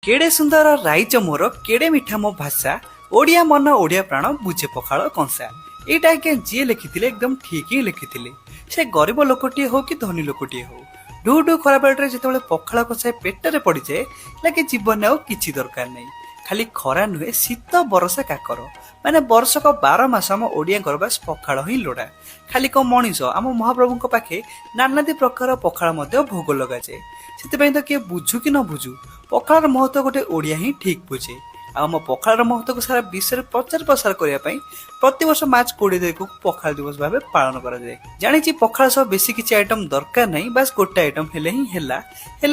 केड़े सुंदर राइज मोर केड़े मिठा मो भाषा ओडिया मन ओडिया प्राण बुझे पखाल कंसा। एटा आज्ञा जी लिखिथिले एकदम ठीक ही लिखिथिले। से गरीब लोकटी हो कि धनी लोकटी हो ढू ढू खरा बेलटे जिते पखाल कषाय पेटरे पड़ जाए लगे जीवन में किछि दरकार नहीं। खाली खरा नुहे शीत बरसा काकर माने वर्षक 12 मास आम ओडिया बास पखाल ही लोड़ा। खाली को मनीष आम महाप्रभु पाखे नानादी प्रकार पखाल भोग लगा जाए। से तो किए बुझु कि न बुझु पखाल महत्व गोटे ओडिया ही ठीक बुझे। आम पखाल महत्व को सारा विश्व में प्रचार प्रसार करने प्रतिवर्ष मार्च 20 तारिख को पखाल दिवस भाव पालन करा जाए। जानी पखाल सह बेसी किसी आइटम दरकार नहीं, बस गोटे आइटम हेले ही हेला।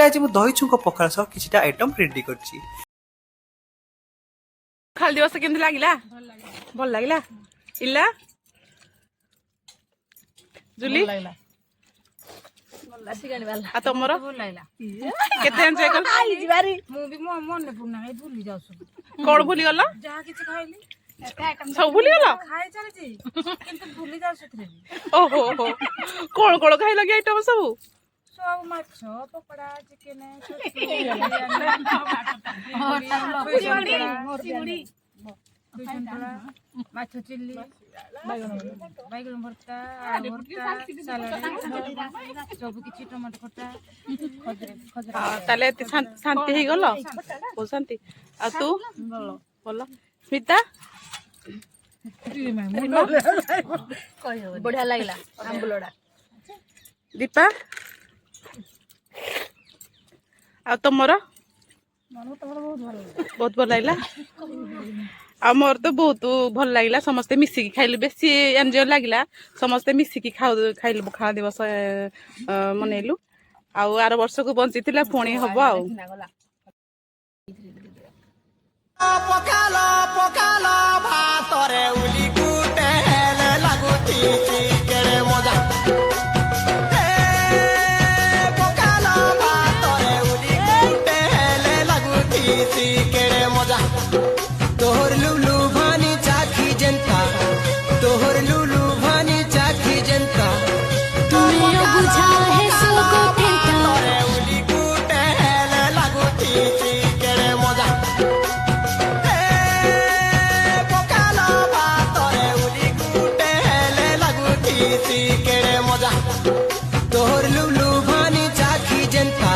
आज मैं दही छुंक पखाल सह किछिटा आइटम रेडी करछि। पखाल दिवस केमती लागिला? भल लागिला। इला जुली आ तमर केते एन्जॉय कर आई जिबारी मु भी मो मन पुना हे भूली जाउछु कोन भूली गला? जहा किछ खाइली सब भूली गला? खाइ चलछि किंतु भूली जाउछु थरे। ओहो हो कोन कोन खाइ लगे आइटम सब? सब माछ पकोड़ा चिकन चिली माछ चिल्ली बैगन भर्ता सलाड सब किछि टमाटो खट्टा ताले एते शांति हे गलो ओ शांति आ तू बोल स्मिता बढ़िया लागला आंबुलडा। दीपा आ तमरा बहुत भल लागला। आमर तो बहुत भल लागला। समस्ते मिसिकी खाइले बेसी एन्जॉय लागला। समस्ते मिसिकी खाइले पखाल दिवस मनैलु। आउ आर वर्ष को बंची थिला पुणी हबो आउ पखाल पखाल भातरे उली गुटे हेले लागुती केरे मजा। पखाल भातरे उली गुटे हेले लागुती केरे मजा। तोहर लुलु भानी चाखी जनता तोहर लुलु भानी चाखी जनता तुम्हें बुझा है सो को फेंका उली गुटे हेले लागुती केरे मजा। पखाल भातरे उली गुटे हेले लागुती केरे मजा। तोहर लुलु भानी चाखी जनता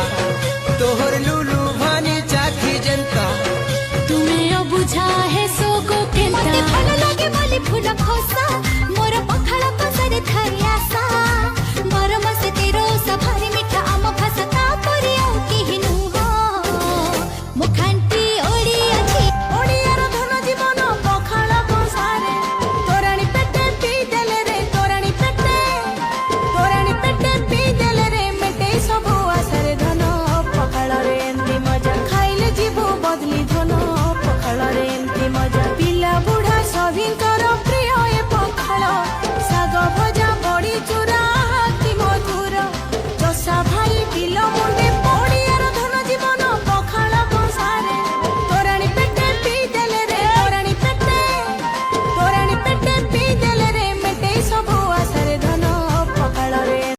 तोहर लुलु भानी चाखी जनता तुम्हें बुझा है सो को फेंका मते भल लागे बोली फूल खोसा